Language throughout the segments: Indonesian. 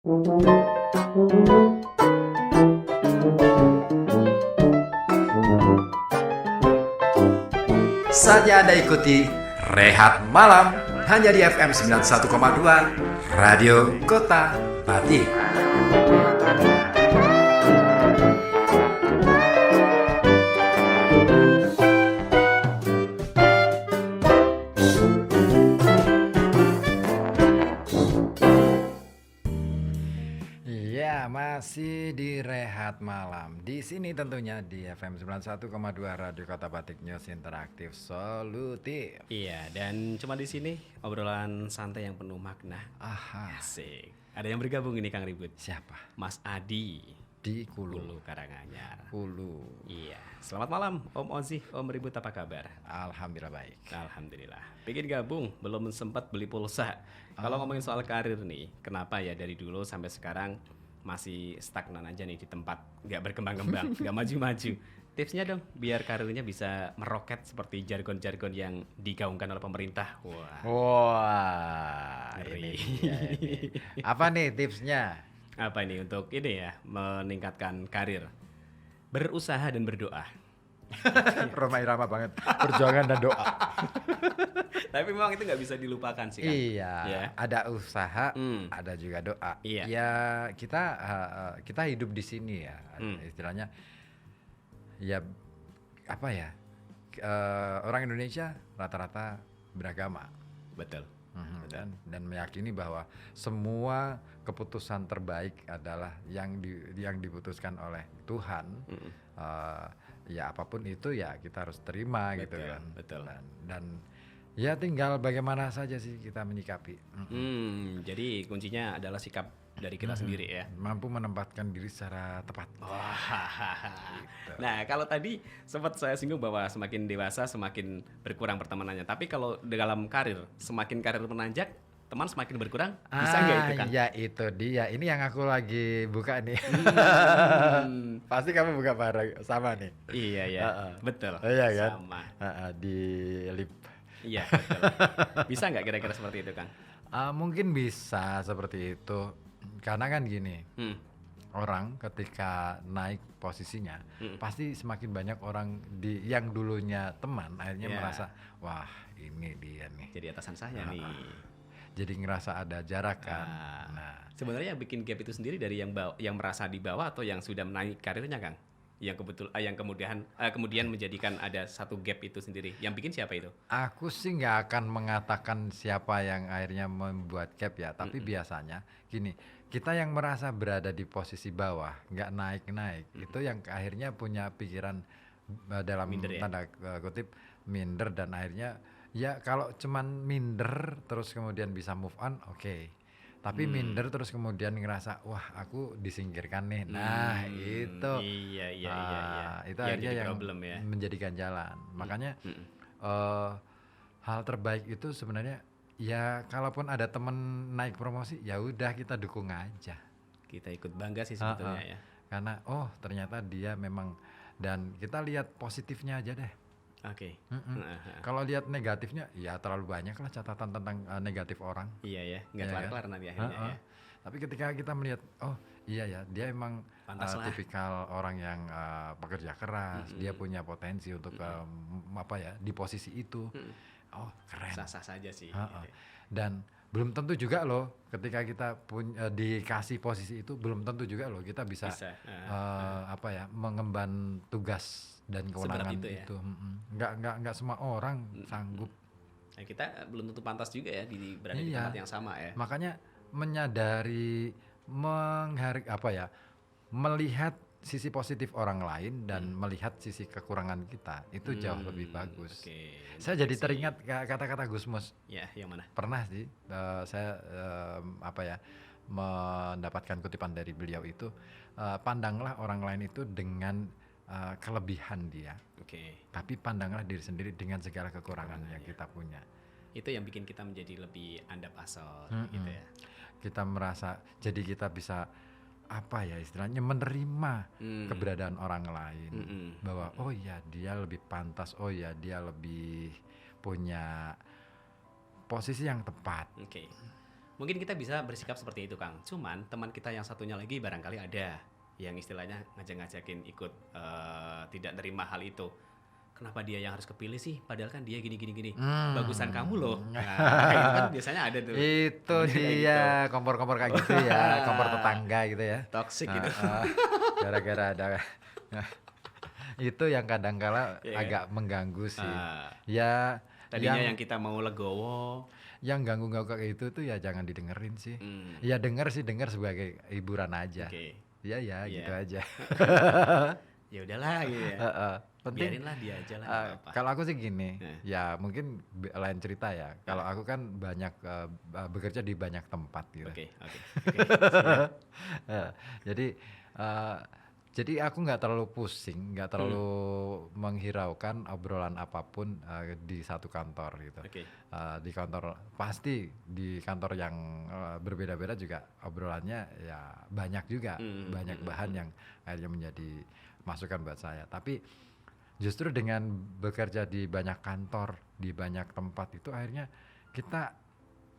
Saatnya Anda ikuti Rehat Malam hanya di FM 91,2 Radio Kota Batik. Masih di Rehat Malam. Di sini tentunya di FM 91,2 Radio Kota Batik, News Interaktif Solutif. Iya, dan cuma di sini obrolan santai yang penuh makna. Aha. Asik. Ada yang bergabung ini Kang Ribut. Siapa? Mas Adi di Kulu Karanganyar. Kulu. Iya. Selamat malam Om Ozi, Om Ribut, apa kabar? Alhamdulillah baik. Alhamdulillah. Pengen gabung, belum sempat beli pulsa. Kalau ngomongin soal karir nih, kenapa ya dari dulu sampai sekarang masih stagnan aja nih di tempat, nggak berkembang-kembang, nggak maju-maju. Tipsnya dong biar karirnya bisa meroket seperti jargon-jargon yang digaungkan oleh pemerintah. Wah, ngeri. Ini. Apa nih tipsnya? Apa ini untuk ini ya, meningkatkan karir? Berusaha dan berdoa. Roma Irama banget, perjuangan dan doa. Tapi memang itu nggak bisa dilupakan sih kan. Iya, ya. Ada usaha, ada juga doa. Iya. Ya kita hidup di sini ya, istilahnya. Ya apa ya? Orang Indonesia rata-rata beragama. Betul. Dan meyakini bahwa semua keputusan terbaik adalah yang diputuskan oleh Tuhan. Ya apapun itu ya kita harus terima. Betul, gitu kan. Betul. Dan ya tinggal bagaimana saja sih kita menyikapi. Jadi kuncinya adalah sikap dari kita sendiri ya. Mampu menempatkan diri secara tepat. Gitu. Nah kalau tadi sempat saya singgung bahwa semakin dewasa semakin berkurang pertemanannya. Tapi kalau dalam karir, semakin karir menanjak, teman semakin berkurang, bisa nggak itu kan? Ya itu dia. Ini yang aku lagi buka nih. Pasti kamu buka bareng sama nih. Iya ya, betul. Iya kan? Sama. Di lip. Iya betul. Bisa nggak kira-kira seperti itu Kang? Mungkin bisa seperti itu. Karena kan gini, orang ketika naik posisinya, pasti semakin banyak orang yang dulunya teman, akhirnya merasa, wah ini dia nih. Jadi atasan saya nih. Jadi ngerasa ada jarak kan. Sebenarnya yang bikin gap itu sendiri dari yang merasa di bawah atau yang sudah menaik karirnya Kang? Yang kemudian menjadikan ada satu gap itu sendiri. Yang bikin siapa itu? Aku sih nggak akan mengatakan siapa yang akhirnya membuat gap ya. Tapi biasanya gini, kita yang merasa berada di posisi bawah, nggak naik-naik, itu yang akhirnya punya pikiran dalam minder, tanda kutip minder, dan akhirnya ya kalau cuman minder terus kemudian bisa move on, oke. Tapi minder terus kemudian ngerasa wah aku disingkirkan nih. Nah itu itu akhirnya yang menjadikan jalan. Makanya hal terbaik itu sebenarnya ya kalaupun ada temen naik promosi ya udah kita dukung aja. Kita ikut bangga sih sebetulnya ya. Karena ternyata dia memang, dan kita lihat positifnya aja deh. Oke. Kalau lihat negatifnya ya terlalu banyak lah catatan tentang negatif orang. Iya ya, nggak kelar-kelar nanti akhirnya ya. Tapi ketika kita melihat iya ya dia emang tipikal orang yang pekerja keras, dia punya potensi untuk di posisi itu. Keren. Sah-sah saja sih. Dan belum tentu juga loh ketika kita dikasih posisi itu, belum tentu juga loh kita bisa. Mengemban tugas dan kewenangan itu. Nggak semua orang sanggup. Nah, kita belum tentu pantas juga ya berada di tempat yang sama ya. Makanya menyadari, melihat sisi positif orang lain dan melihat sisi kekurangan kita itu jauh lebih bagus. Saya jadi teringat kata-kata Gusmus. Ya, yang mana? Pernah sih saya mendapatkan kutipan dari beliau itu, pandanglah orang lain itu dengan kelebihan dia. Tapi pandanglah diri sendiri dengan segala kekurangan yang kita punya. Itu yang bikin kita menjadi lebih andap asal gitu ya. Kita merasa jadi kita bisa istilahnya menerima keberadaan orang lain, bahwa oh ya dia lebih pantas, oh ya dia lebih punya posisi yang tepat. Mungkin kita bisa bersikap seperti itu, Kang. Cuman teman kita yang satunya lagi barangkali ada yang istilahnya ngajak-ngajakin ikut tidak nerima hal itu. Kenapa dia yang harus kepilih sih? Padahal kan dia gini gini gini. Bagusan kamu loh. Nah, kayak gitu kan biasanya ada tuh. Itu Temen kayak gitu. dia kompor-kompor kayak gitu ya, kompor tetangga gitu ya. Toxic Nah, gitu. gara-gara ada nah, itu yang kadang-kala Iya kan? agak mengganggu sih. Ah, Ya, tadinya yang yang kita mau legowo. yang ganggu-ganggu kayak itu tuh ya jangan didengerin sih. Hmm, Ya denger sih, denger sebagai hiburan aja. Oke. Ya ya Iya. gitu aja. Ya udahlah gitu ya. Heeh. Penting Biarinlah dia aja lah, nggak apa-apa. kalau aku sih gini, Nah. ya mungkin lain cerita ya. Kalau aku kan banyak bekerja di banyak tempat gitu. Oke, oke. Siap. Eh, jadi eh, jadi aku nggak terlalu pusing, nggak terlalu menghiraukan obrolan apapun di satu kantor gitu. Oke. Di kantor pasti di kantor yang berbeda-beda juga obrolannya ya banyak juga, banyak bahan yang akhirnya menjadi masukan buat saya. Tapi justru dengan bekerja di banyak kantor, di banyak tempat itu akhirnya kita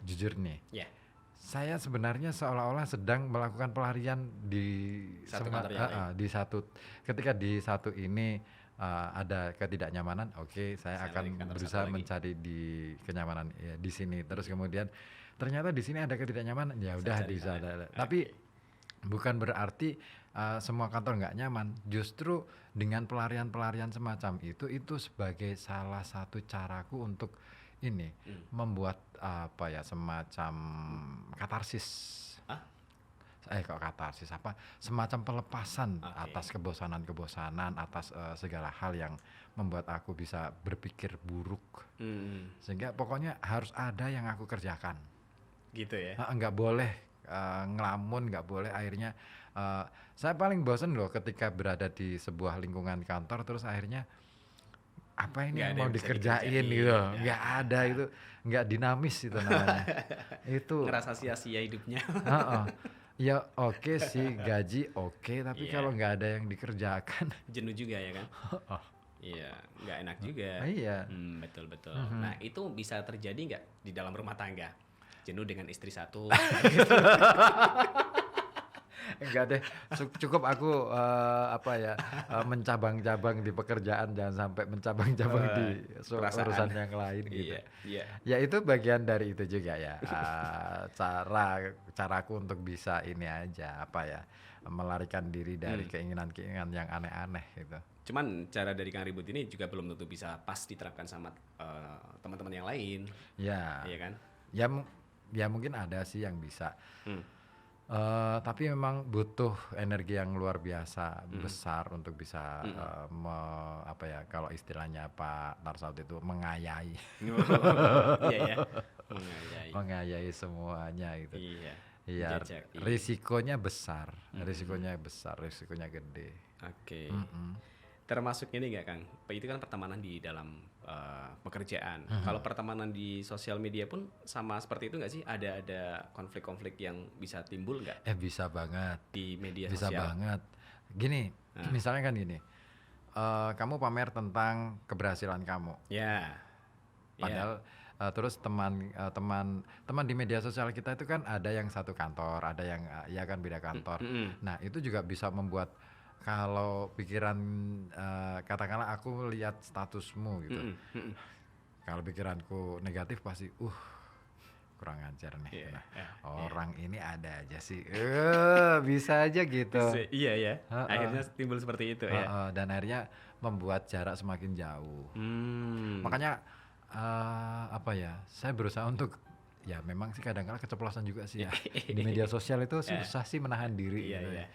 jujur nih, Ya, saya sebenarnya seolah-olah sedang melakukan pelarian di Satu kantor yang lain. di satu ketika di satu ini ada ketidaknyamanan, oke, saya Saya akan lari ke kantor berusaha satu lagi. mencari di kenyamanan ya, di sini. Terus kemudian ternyata di sini ada ketidaknyamanan, ya Saya udah cari di sana. sana. Tapi bukan berarti semua kantor nggak nyaman. Justru dengan pelarian-pelarian semacam itu sebagai salah satu caraku untuk ini membuat apa ya semacam katarsis. Ah? Kok katarsis apa? Semacam pelepasan Oke. atas kebosanan-kebosanan, atas segala hal yang membuat aku bisa berpikir buruk. Hmm, Sehingga pokoknya harus ada yang aku kerjakan. gitu ya. Nggak boleh ngelamun, nggak boleh akhirnya saya paling bosen loh ketika berada di sebuah lingkungan kantor terus akhirnya apa ini Nggak yang ada mau yang bisa dikerjain dikerjain, gitu, ya. nggak ada itu, nggak dinamis itu namanya. Itu Ngerasa sia-sia hidupnya. heeh. Ya oke sih gaji oke, tapi Iya. kalau nggak ada yang dikerjakan, Jenuh juga ya kan? Iya, nggak enak juga. iya. Betul betul. Nah, itu bisa terjadi nggak di dalam rumah tangga? Jenuh dengan istri satu. Enggak deh, cukup aku apa ya mencabang-cabang di pekerjaan, jangan sampai mencabang-cabang di perasaan. urusan yang lain gitu. Iya, iya. Ya itu bagian dari itu juga ya, caraku untuk bisa ini aja apa ya melarikan diri dari keinginan-keinginan yang aneh-aneh gitu. Cuman cara dari Kang Ribut ini juga belum tentu bisa pas diterapkan sama teman-teman yang lain, Ya, iya kan? ya mungkin ada sih yang bisa. Hmm. Tapi memang butuh energi yang luar biasa besar untuk bisa apa ya kalau istilahnya Pak Tarsaut itu mengayai Iya ya. Mengayai. mengayai semuanya gitu. Iya. Iya, Jajaki. risikonya besar, risikonya gede. Oke. Mm-mm. Termasuk ini nggak Kang? Itu kan pertemanan di dalam pekerjaan. Kalau pertemanan di sosial media pun sama seperti itu nggak sih? Ada konflik-konflik yang bisa timbul nggak Bisa banget, di media bisa sosial? banget. Gini, misalnya kan gini, kamu pamer tentang keberhasilan kamu. Ya. Padahal terus teman di media sosial kita itu kan ada yang satu kantor, ada yang ya kan beda kantor. Nah, itu juga bisa membuat kalau pikiran katakanlah aku lihat statusmu gitu. Kalau pikiranku negatif pasti kurang ajar nih. Iya, Nah, iya, orang ini ada aja sih. Bisa aja gitu. Iya ya. Heeh. Akhirnya timbul seperti itu ya. Dan akhirnya membuat jarak semakin jauh. Makanya apa ya? Saya berusaha untuk ya memang sih kadang-kadang keceplosan juga sih ya. Di media sosial itu susah sih menahan diri Iya, gitu iya. ya.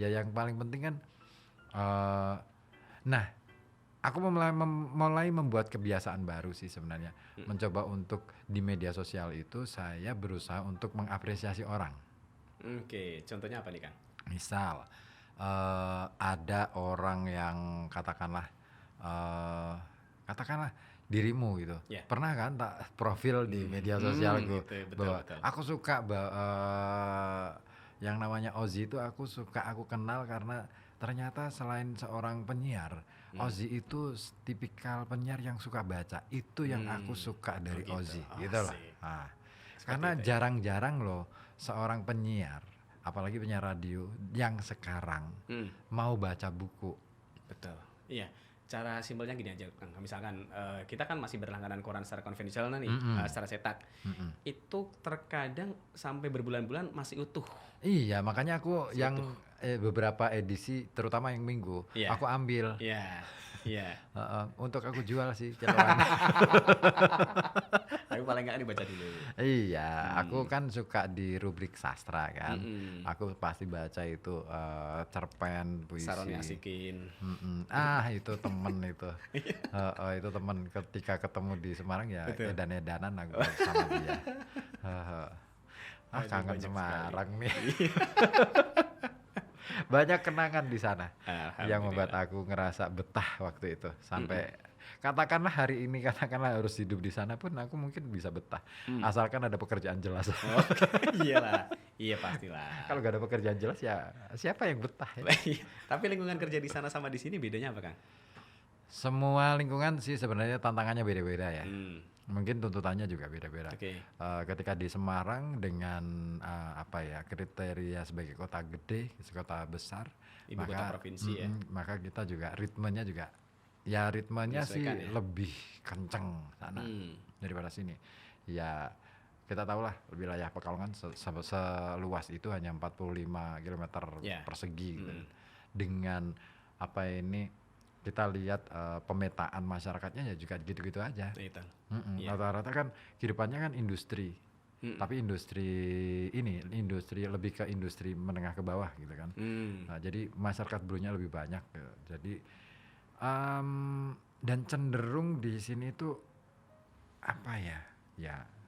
Ya yang paling penting kan nah, aku mulai membuat kebiasaan baru sih sebenarnya. Mencoba untuk di media sosial itu saya berusaha untuk mengapresiasi orang. Oke, contohnya apa nih Kang? Misal ada orang yang katakanlah dirimu gitu. Ya. Pernah kan tak profil di media sosialku gitu, betul, bahwa betul. aku suka yang namanya Ozzy itu aku kenal karena ternyata selain seorang penyiar, Ozzy itu tipikal penyiar yang suka baca. Itu yang aku suka dari gitu. Ozzy, Oh, gitu lah. asik. Nah, Karena itu ya. jarang-jarang loh seorang penyiar, apalagi penyiar radio yang sekarang Hmm. mau baca buku. Betul. Iya. Cara simpelnya gini aja, Kang. Misalkan kita kan masih berlangganan koran secara konvensional nih, secara cetak. Itu terkadang sampai berbulan-bulan masih utuh. Iya, makanya aku yang beberapa edisi, terutama yang minggu, Iya. aku ambil. Iya. Iya. Untuk aku jual sih celokan. Tapi paling nggak dibaca dulu. Iya, aku kan suka di rubrik sastra kan. Aku pasti baca itu cerpen, puisi. Saroni Asikin. Itu temen itu. Itu temen ketika ketemu di Semarang ya edan-edanan aku sama dia. Waduh, Kangen banyak Semarang nih. Banyak kenangan di sana yang membuat aku ngerasa betah waktu itu. Sampai katakanlah hari ini harus hidup di sana pun aku mungkin bisa betah. Asalkan ada pekerjaan jelas. Oh, iyalah. Iya pastilah. Kalau gak ada pekerjaan jelas ya siapa yang betah ya? Tapi lingkungan kerja di sana sama di sini bedanya apa, Kang? Semua lingkungan sih sebenarnya tantangannya beda-beda ya. Hmm. Mungkin tuntutannya juga beda-beda. Oke. Ketika di Semarang dengan kriteria sebagai kota gede, kota besar, Ibu kota provinsi ya. maka kita juga ritmenya sih Menyesuaikan ya? lebih kenceng sana daripada sini. Ya kita tahulah wilayah Pekalongan seluas itu hanya 45 km Ya. persegi gitu. Dengan kita lihat pemetaan masyarakatnya ya juga gitu-gitu aja. Itu. Rata-rata kan kehidupannya kan industri, tapi industri lebih ke industri menengah ke bawah gitu kan. Nah, jadi masyarakat buruhnya lebih banyak. Jadi dan cenderung di sini tuh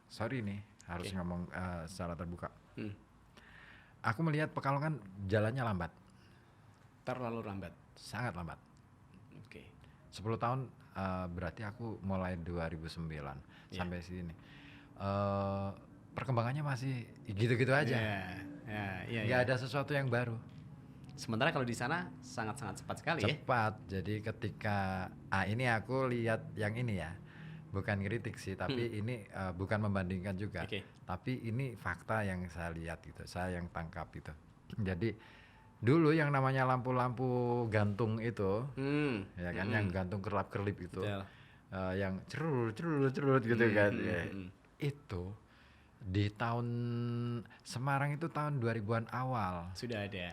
sorry nih harus ngomong secara terbuka. Aku melihat Pekalongan jalannya lambat, Terlalu lambat. sangat lambat. Oke. 10 tahun berarti aku mulai 2009 sampai sini. Perkembangannya masih gitu-gitu aja. Iya. Nggak ada sesuatu yang baru. Sementara kalau di sana sangat-sangat cepat sekali ya. Cepat. Jadi ketika ini aku lihat yang ini ya. Bukan kritik sih, tapi ini bukan membandingkan juga. Oke. Tapi ini fakta yang saya lihat gitu, saya yang tangkap itu. Jadi dulu yang namanya lampu-lampu gantung itu, ya kan, yang gantung kerlap-kerlip itu, Betul. yang cerut gitu kan, itu di tahun Semarang itu tahun 2000-an awal. Sudah ada.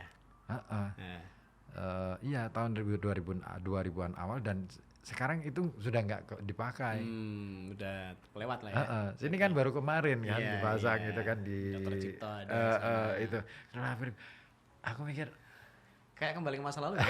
Iya tahun 2000-an awal dan sekarang itu sudah nggak dipakai. Udah lewat lah ya. Sini kan baru kemarin kan Iya, dipasang iya. gitu kan di Dr. Cipto ada di sana. itu. Kenapa? Aku mikir Kayak kembali ke masa lalu ya.